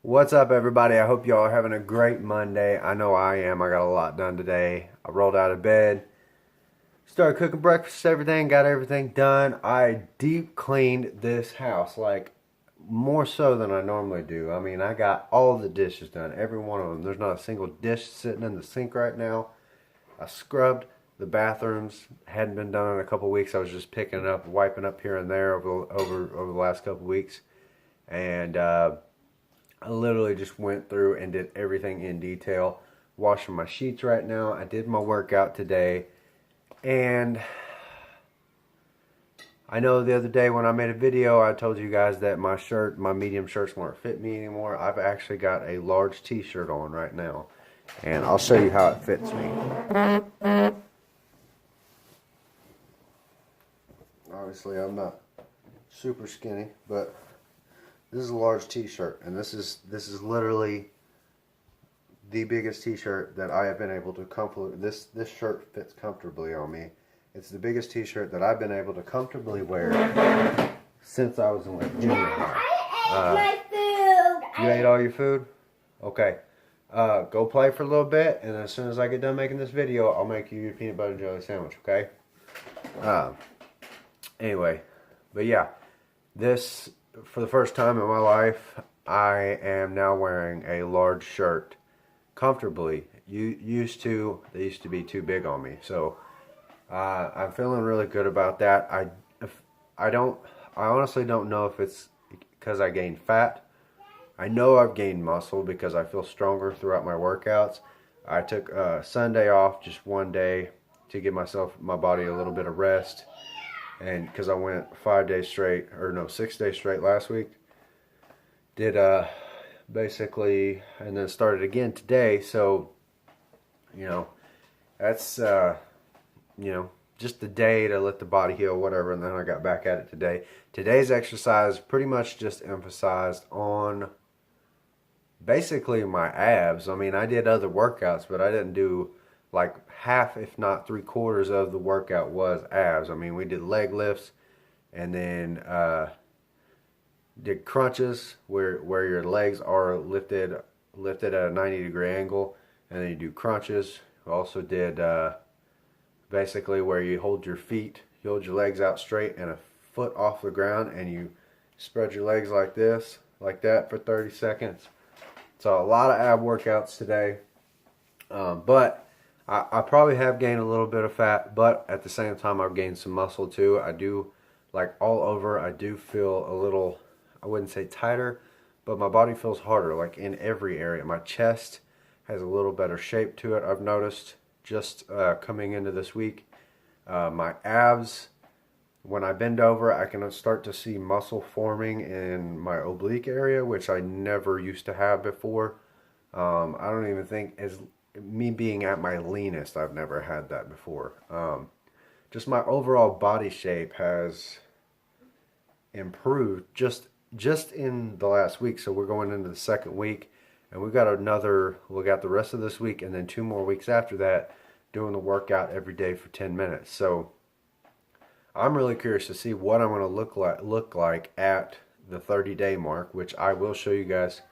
What's up, everybody? I hope y'all are having a great Monday. I know I am. I got a lot done today. I rolled out of bed, started cooking breakfast, everything, got everything done. I deep cleaned this house, like more so than I normally do. I mean, I got all the dishes done, every one of them. There's not a single dish sitting in the sink right now. I scrubbed the bathrooms. Hadn't been done in a couple weeks. I was just picking it up, wiping up here and there over the last couple weeks, and I literally just went through and did everything in detail. Washing my sheets right now. I did my workout today. And I know the other day when I made a video, I told you guys that my medium shirts won't fit me anymore. I've actually got a large t-shirt on right now. And I'll show you how it fits me. Obviously, I'm not super skinny, but this is a large t-shirt, and this is literally the biggest t-shirt that I have been able to comfortably. This shirt fits comfortably on me. It's the biggest t-shirt that I've been able to comfortably wear since I was in like junior high. I ate my food. You ate all your food? Okay. Go play for a little bit, and as soon as I get done making this video, I'll make you your peanut butter and jelly sandwich. Okay. Anyway, but yeah, this. For the first time in my life, I am now wearing a large shirt comfortably. They used to be too big on me, so I'm feeling really good about that. I honestly don't know if it's because I gained fat. I know I've gained muscle because I feel stronger throughout my workouts. I took Sunday off, just one day, to give my body a little bit of rest. And because I went 6 days straight last week, did basically, and then started again today. So, that's just the day to let the body heal, whatever. And then I got back at it today. Today's exercise pretty much just emphasized on basically my abs. I mean, I did other workouts, but I didn't do like half, if not 3/4 of the workout was abs. I mean, we did leg lifts, and then did crunches where your legs are lifted at a 90-degree angle, and then you do crunches. We also did basically where you hold your legs out straight and a foot off the ground, and you spread your legs like that for 30 seconds. So a lot of ab workouts today, but I probably have gained a little bit of fat, but at the same time I've gained some muscle too. I do, like all over, I do feel a little, I wouldn't say tighter, but my body feels harder, like in every area. My chest has a little better shape to it, I've noticed, just coming into this week. My abs, when I bend over, I can start to see muscle forming in my oblique area, which I never used to have before. I don't even think, me being at my leanest, I've never had that before. Just my overall body shape has improved just in the last week. So we're going into the second week, and we got the rest of this week and then 2 more weeks after that, doing the workout every day for 10 minutes. So I'm really curious to see what I'm going to look like at the 30-day mark, which I will show you guys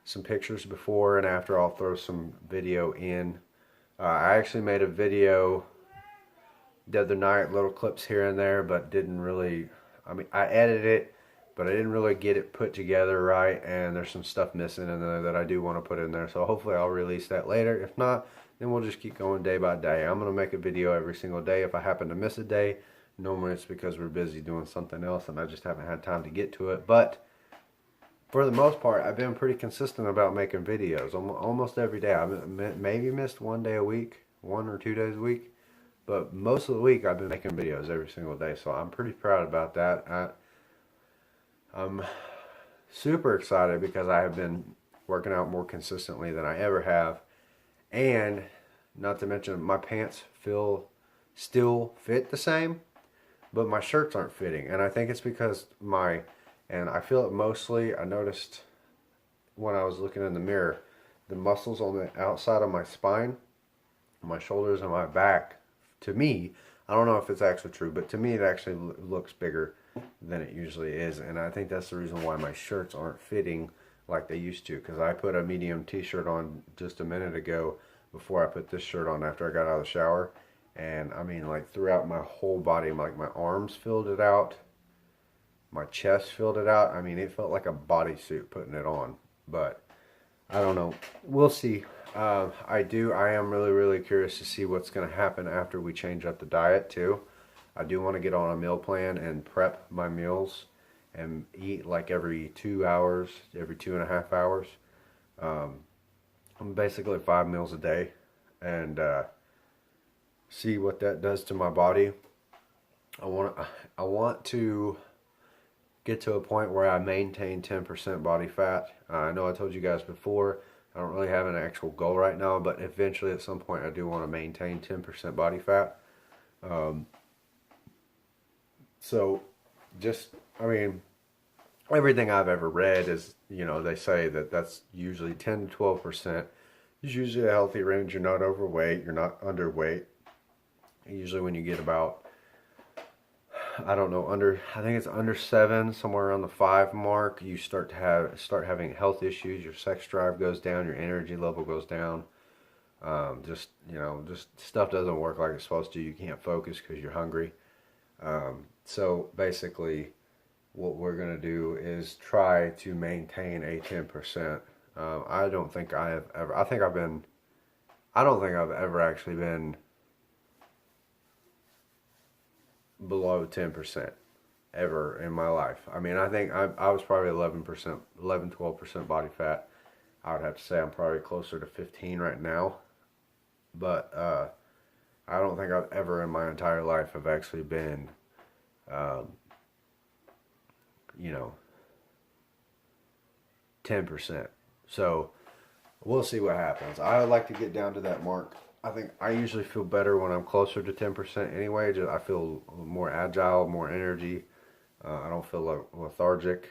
some pictures before and after. I'll throw some video in. I actually made a video the other night, little clips here and there, but didn't really, I mean, I edited it, but I didn't really get it put together right, and there's some stuff missing in there that I do want to put in there, so hopefully I'll release that later. If not, then we'll just keep going day by day. I'm going to make a video every single day. If I happen to miss a day, normally it's because we're busy doing something else and I just haven't had time to get to it, but for the most part, I've been pretty consistent about making videos almost every day. I've maybe missed 1 day a week, 1 or 2 days a week, but most of the week I've been making videos every single day, so I'm pretty proud about that. I'm super excited because I have been working out more consistently than I ever have, and not to mention my pants still fit the same, but my shirts aren't fitting, and I think it's because and I feel it mostly, I noticed when I was looking in the mirror, the muscles on the outside of my spine, my shoulders and my back, to me, I don't know if it's actually true, but to me it actually looks bigger than it usually is. And I think that's the reason why my shirts aren't fitting like they used to, because I put a medium t-shirt on just a minute ago before I put this shirt on after I got out of the shower. And I mean, like throughout my whole body, like my arms filled it out, my chest filled it out. I mean, it felt like a bodysuit putting it on. But I don't know. We'll see. I am really, really curious to see what's going to happen after we change up the diet too. I do want to get on a meal plan and prep my meals and eat like every 2 hours, every 2.5 hours. I'm basically 5 meals a day, and see what that does to my body. I want to get to a point where I maintain 10% body fat. I know I told you guys before, I don't really have an actual goal right now, but eventually at some point I do want to maintain 10% body fat. So just, I mean, everything I've ever read is, they say that that's usually 10 to 12% is usually a healthy range. You're not overweight, you're not underweight. Usually when you get about, I don't know, I think it's under 7, somewhere around the 5 mark, you start having health issues. Your sex drive goes down, your energy level goes down. Just stuff doesn't work like it's supposed to. You can't focus because you're hungry. So basically, what we're gonna do is try to maintain a 10%. I don't think I've ever actually been below 10% ever in my life. I mean, I think I was probably 12% body fat. I would have to say I'm probably closer to 15 right now. But I don't think I've ever in my entire life have actually been, 10%. So we'll see what happens. I would like to get down to that mark. I think I usually feel better when I'm closer to 10% anyway. I feel more agile, more energy. I don't feel lethargic.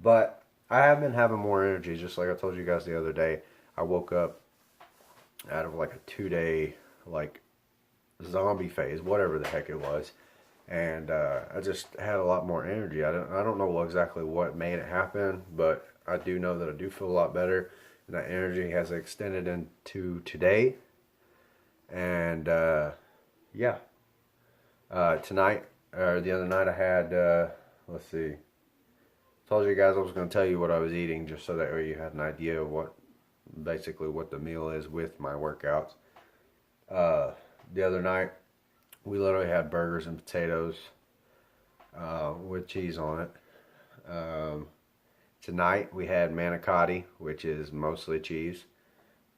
But I have been having more energy, just like I told you guys the other day. I woke up out of like a 2-day like zombie phase, whatever the heck it was. And I just had a lot more energy. I don't know exactly what made it happen, but I do know that I do feel a lot better. And that energy has extended into today. And yeah, tonight, or the other night I had, let's see, told you guys I was going to tell you what I was eating just so that way you had an idea of basically what the meal is with my workouts. The other night, we literally had burgers and potatoes with cheese on it. Tonight we had manicotti, which is mostly cheese.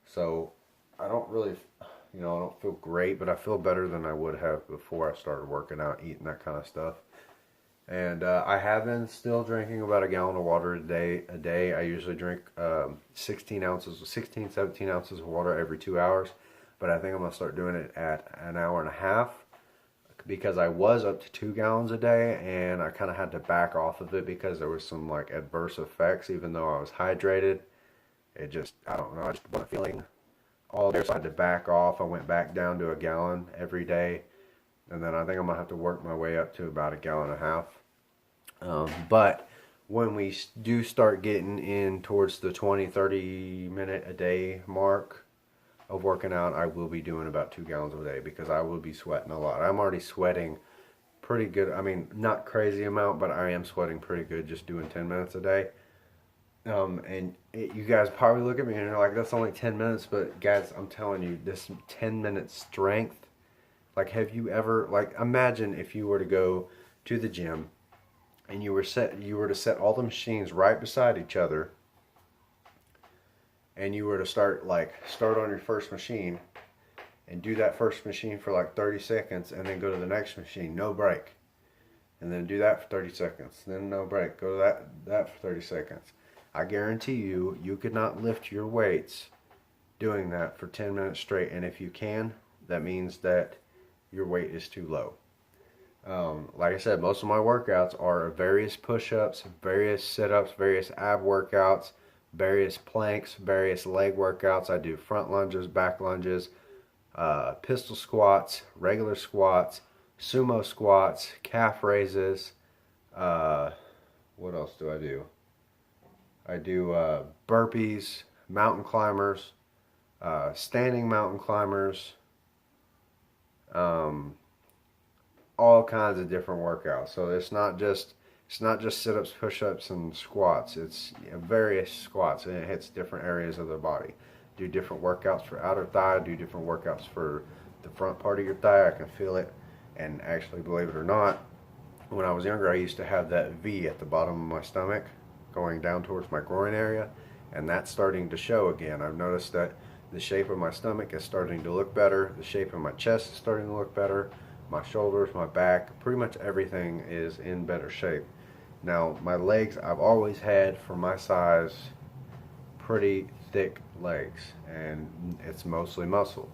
So I don't really, I don't feel great, but I feel better than I would have before I started working out, eating that kind of stuff. And I have been still drinking about a gallon of water a day. I usually drink 17 ounces of water every 2 hours. But I think I'm going to start doing it at an hour and a half, because I was up to 2 gallons a day, and I kind of had to back off of it because there was some like adverse effects. Even though I was hydrated, it just, I don't know, I just wasn't feeling all there, so I had to back off. I went back down to a gallon every day, and then I think I'm going to have to work my way up to about a gallon and a half. But when we do start getting in towards the 20-30 minute a day mark of working out, I will be doing about 2 gallons a day, because I will be sweating a lot. I'm already sweating pretty good. I mean, not crazy amount, but I am sweating pretty good just doing 10 minutes a day. You guys probably look at me and you're like, that's only 10 minutes, but guys, I'm telling you, this 10-minute strength, like, have you ever, like, imagine if you were to go to the gym and you were to set all the machines right beside each other, and you were to start on your first machine and do that first machine for like 30 seconds and then go to the next machine, no break. And then do that for 30 seconds, then no break. Go to that for 30 seconds. I guarantee you could not lift your weights doing that for 10 minutes straight. And if you can, that means that your weight is too low. Like I said, most of my workouts are various push-ups, various sit-ups, various ab workouts, various planks, various leg workouts. I do front lunges, back lunges, pistol squats, regular squats, sumo squats, calf raises. What else do I do? I do burpees, mountain climbers, standing mountain climbers, um, all kinds of different workouts. So it's not just sit-ups, push-ups, and squats. It's various squats, and it hits different areas of the body. Do different workouts for outer thigh. Do different workouts for the front part of your thigh. I can feel it. And actually, believe it or not, when I was younger, I used to have that V at the bottom of my stomach going down towards my groin area, and that's starting to show again. I've noticed that the shape of my stomach is starting to look better. The shape of my chest is starting to look better. My shoulders, my back, pretty much everything is in better shape. Now, my legs, I've always had, for my size, pretty thick legs, and it's mostly muscle.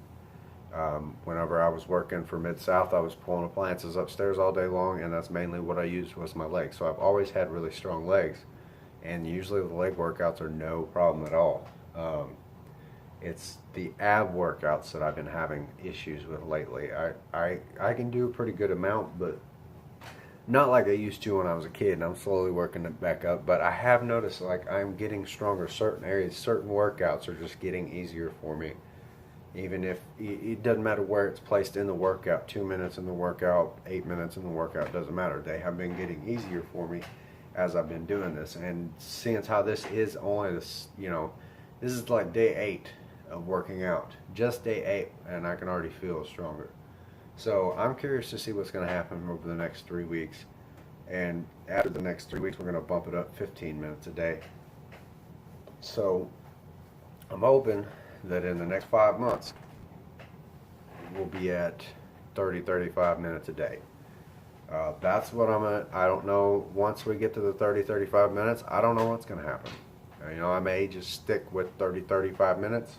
Whenever I was working for Mid-South, I was pulling appliances upstairs all day long, and that's mainly what I used was my legs. So I've always had really strong legs, and usually the leg workouts are no problem at all. It's the ab workouts that I've been having issues with lately. I can do a pretty good amount, but not like I used to when I was a kid, and I'm slowly working it back up. But I have noticed, like, I'm getting stronger. Certain areas, certain workouts are just getting easier for me. Even if it doesn't matter where it's placed in the workout, 2 minutes in the workout, 8 minutes in the workout, doesn't matter. They have been getting easier for me as I've been doing this. And seeing how this is only this, this is like day 8 of working out, just day 8, and I can already feel stronger. So I'm curious to see what's going to happen over the next 3 weeks. And after the next 3 weeks, we're going to bump it up 15 minutes a day. So I'm hoping that in the next 5 months we'll be at 30-35 minutes a day. That's what I'm at. I don't know, once we get to the 30-35 minutes, I don't know what's going to happen. I may just stick with 30-35 minutes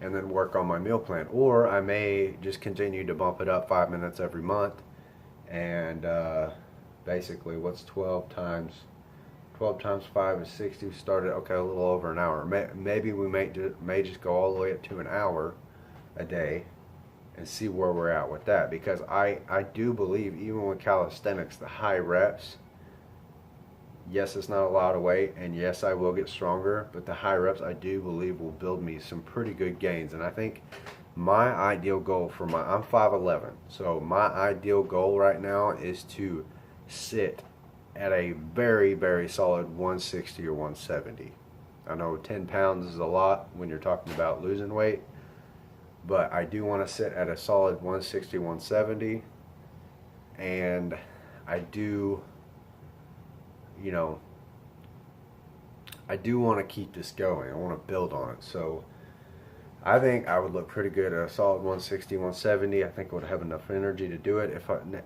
and then work on my meal plan, or I may just continue to bump it up 5 minutes every month. And basically, what's 12 times 5 is 60. We started, okay, a little over an hour. Maybe we may just go all the way up to an hour a day and see where we're at with that. Because I do believe, even with calisthenics, the high reps, yes, it's not a lot of weight, and yes, I will get stronger, but the high reps, I do believe, will build me some pretty good gains. And I think my ideal goal for I'm 5'11", so my ideal goal right now is to sit at a very, very solid 160 or 170. I know 10 pounds is a lot when you're talking about losing weight, but I do want to sit at a solid 160, 170, and I do want to keep this going. I want to build on it. So I think I would look pretty good at a solid 160, 170. I think I would have enough energy to do it.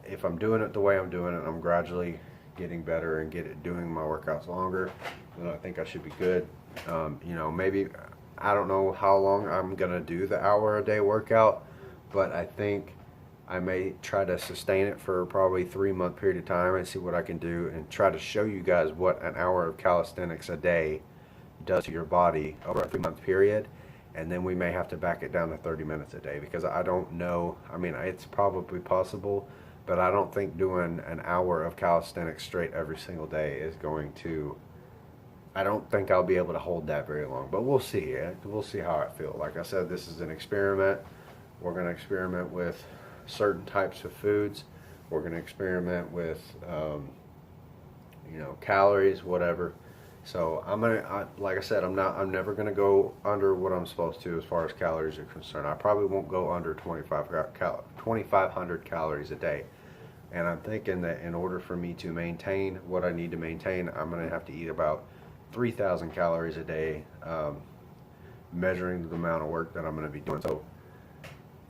If I'm doing it the way I'm doing it, I'm gradually getting better and doing my workouts longer, then I think I should be good. Maybe, I don't know how long I'm going to do the hour a day workout, but I think I may try to sustain it for probably 3-month period of time and see what I can do, and try to show you guys what an hour of calisthenics a day does to your body over a 3-month period. And then we may have to back it down to 30 minutes a day, because I don't know. I mean, it's probably possible, but I don't think doing an hour of calisthenics straight every single day is going to, I don't think I'll be able to hold that very long. But we'll see. We'll see how I feel. Like I said, this is an experiment. We're going to experiment with certain types of foods. We're going to experiment with, calories, whatever. So like I said, I'm never gonna go under what I'm supposed to as far as calories are concerned. I probably won't go under 2,500 calories a day. And I'm thinking that in order for me to maintain what I need to maintain, I'm gonna have to eat about 3,000 calories a day, measuring the amount of work that I'm gonna be doing. So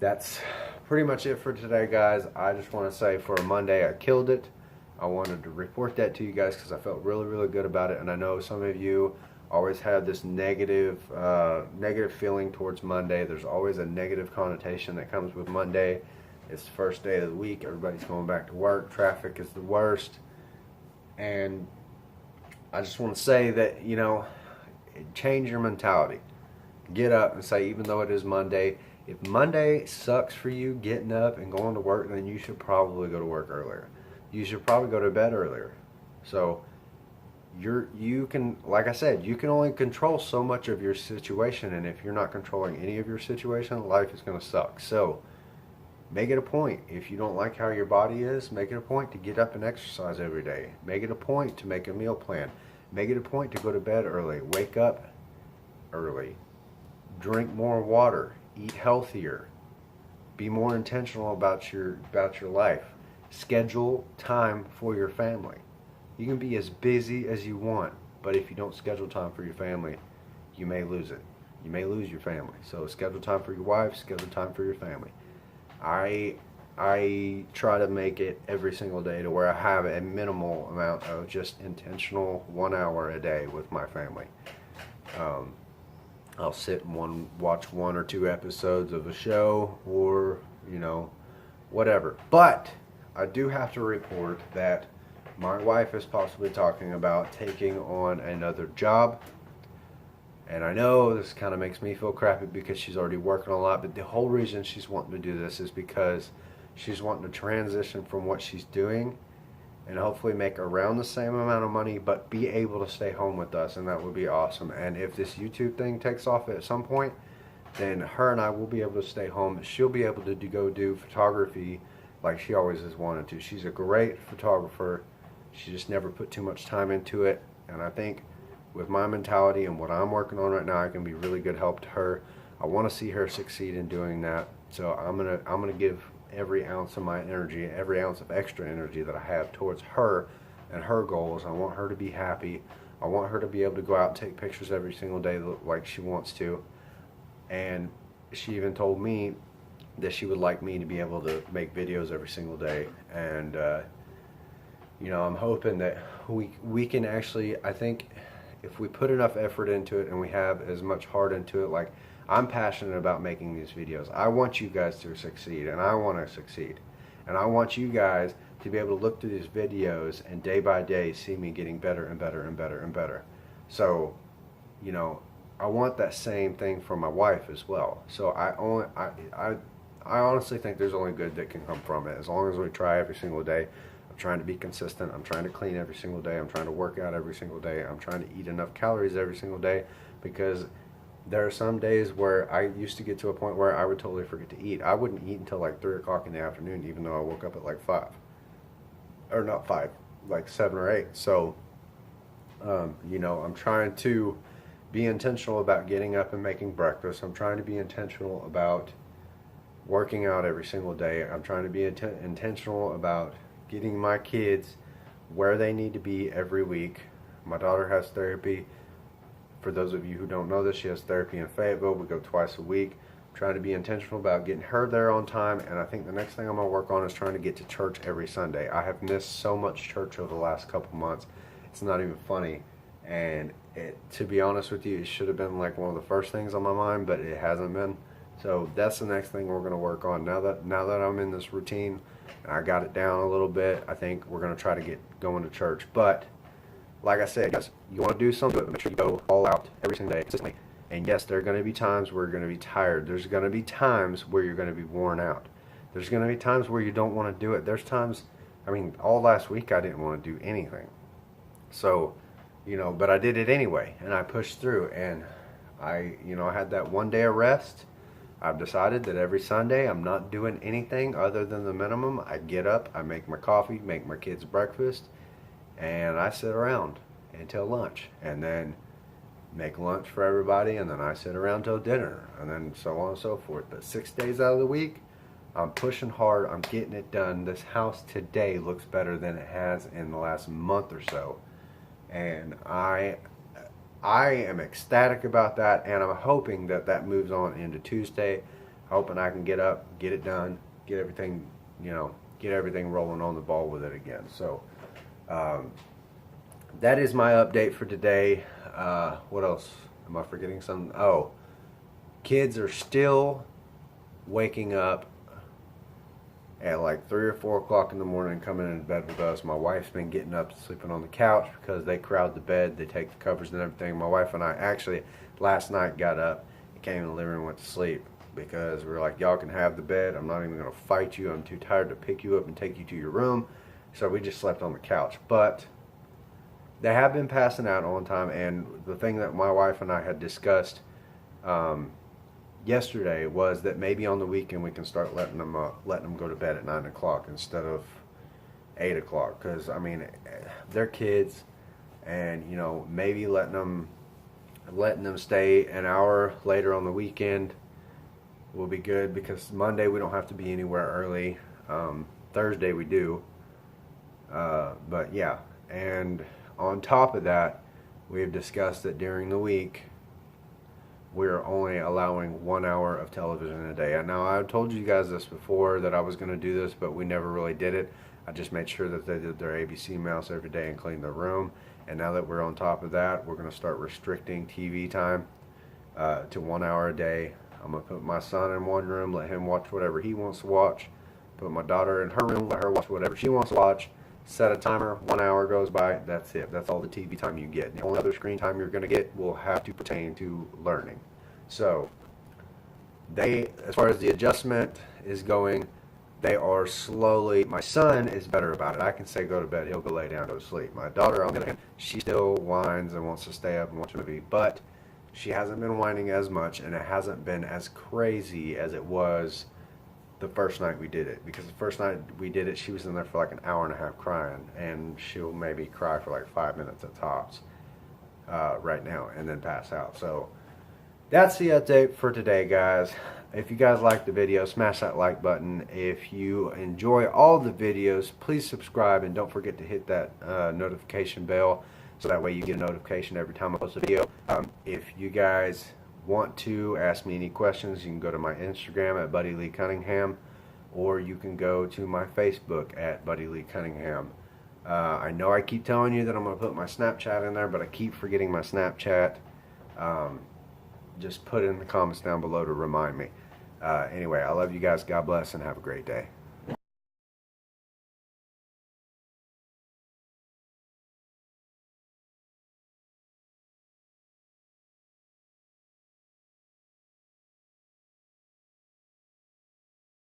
that's pretty much it for today, guys. I just want to say, for a Monday, I killed it. I wanted to report that to you guys because I felt really, really good about it. And I know some of you always have this negative feeling towards Monday. There's always a negative connotation that comes with Monday. It's the first day of the week. Everybody's going back to work. Traffic is the worst. And I just want to say that, change your mentality. Get up and say, even though it is Monday, if Monday sucks for you getting up and going to work, then you should probably go to work earlier. You should probably go to bed earlier. So you can, like I said, you can only control so much of your situation, and if you're not controlling any of your situation, life is going to suck. So make it a point. If you don't like how your body is, make it a point to get up and exercise every day. Make it a point to make a meal plan. Make it a point to go to bed early. Wake up early. Drink more water. Eat healthier. Be more intentional about your life. Schedule time for your family. You can be as busy as you want, but if you don't schedule time for your family, you may lose it. You may lose your family. So schedule time for your wife, schedule time for your family. I try to make it every single day to where I have a minimal amount of just intentional 1 hour a day with my family. I'll sit and watch 1 or 2 episodes of a show, or whatever. But I do have to report that my wife is possibly talking about taking on another job. And I know this kind of makes me feel crappy because she's already working a lot, but the whole reason she's wanting to do this is because she's wanting to transition from what she's doing and hopefully make around the same amount of money, but be able to stay home with us, and that would be awesome. And if this YouTube thing takes off at some point, then her and I will be able to stay home. She'll be able to go do photography like she always has wanted to. She's a great photographer. She just never put too much time into it, and I think with my mentality and what I'm working on right now, I can be really good help to her. I want to see her succeed in doing that, so I'm gonna give every ounce of my energy, every ounce of extra energy that I have towards her and her goals. I want her to be happy. I want her to be able to go out and take pictures every single day like she wants to, and she even told me that she would like me to be able to make videos every single day. And I'm hoping that we can actually, I think if we put enough effort into it and we have as much heart into it, like I'm passionate about making these videos. I want you guys to succeed, and I want to succeed. And I want you guys to be able to look through these videos and day by day see me getting better and better and better and better. So, I want that same thing for my wife as well. So I honestly think there's only good that can come from it as long as we try every single day. I'm trying to be consistent. I'm trying to clean every single day. I'm trying to work out every single day. I'm trying to eat enough calories every single day, because there are some days where I used to get to a point where I would totally forget to eat. I wouldn't eat until like 3 o'clock in the afternoon, even though I woke up at like 5. Or not 5, like 7 or 8. So, I'm trying to be intentional about getting up and making breakfast. I'm trying to be intentional about working out every single day. I'm trying to be intentional about getting my kids where they need to be every week. My daughter has therapy. For those of you who don't know this, she has therapy in Fayetteville. We go twice a week. I'm trying to be intentional about getting her there on time, and I think the next thing I'm going to work on is trying to get to church every Sunday. I have missed so much church over the last couple months. It's not even funny, and to be honest with you, it should have been like one of the first things on my mind, but it hasn't been. So that's the next thing we're going to work on. Now that I'm in this routine and I got it down a little bit, I think we're going to try to get going to church. But like I said, guys, you want to do something, but make sure you go all out every single day consistently. And yes, there are going to be times where you're going to be tired. There's going to be times where you're going to be worn out. There's going to be times where you don't want to do it. There's times, all last week I didn't want to do anything. So, but I did it anyway, and I pushed through, and I had that 1 day of rest. I've decided that every Sunday I'm not doing anything other than the minimum. I get up, I make my coffee, make my kids breakfast, and I sit around until lunch, and then make lunch for everybody, and then I sit around till dinner, and then so on and so forth. But 6 days out of the week, I'm pushing hard, I'm getting it done. This house today looks better than it has in the last month or so, and I am ecstatic about that, and I'm hoping that moves on into Tuesday. Hoping I can get up, get it done, get everything rolling on the ball with it again. So that is my update for today. What else? Am I forgetting something? Oh, kids are still waking up at like 3 or 4 o'clock in the morning, coming into bed with us. My wife's been getting up, sleeping on the couch because they crowd the bed. They take the covers and everything. My wife and I actually last night got up and came in the living room and went to sleep because we were like, y'all can have the bed. I'm not even going to fight you. I'm too tired to pick you up and take you to your room. So we just slept on the couch. But they have been passing out on time, and the thing that my wife and I had discussed yesterday was that maybe on the weekend we can start letting them go to bed at 9 o'clock instead of 8 o'clock, because I mean they're kids, and you know, maybe letting them stay an hour later on the weekend will be good, because Monday we don't have to be anywhere early. Thursday we do, but yeah. And on top of that, we have discussed that during the week we're only allowing 1 hour of television a day. Now, I've told you guys this before, that I was going to do this, but we never really did it. I just made sure that they did their ABC mouse every day and cleaned their room. And now that we're on top of that, we're going to start restricting TV time to 1 hour a day. I'm going to put my son in one room, let him watch whatever he wants to watch. Put my daughter in her room, let her watch whatever she wants to watch. Set a timer, 1 hour goes by, that's it. That's all the TV time you get. The only other screen time you're going to get will have to pertain to learning. So, as far as the adjustment is going, they are slowly, my son is better about it. I can say go to bed, he'll go lay down, go to sleep. My daughter, on the other hand, she still whines and wants to stay up and watch a movie, but she hasn't been whining as much, and it hasn't been as crazy as it was the first night we did it. Because the first night we did it, she was in there for like an hour and a half crying, and she'll maybe cry for like 5 minutes at tops right now, and then pass out. So that's the update for today, guys. If you guys like the video, smash that like button. If you enjoy all the videos, please subscribe, and don't forget to hit that notification bell, so that way you get a notification every time I post a video. If you guys want to ask me any questions, you can go to my Instagram at buddycunningham, or you can go to my Facebook at buddycunningham. I know I keep telling you that I'm going to put my Snapchat in there, but I keep forgetting my Snapchat. Just put it in the comments down below to remind me. Anyway, I love you guys. God bless, and have a great day.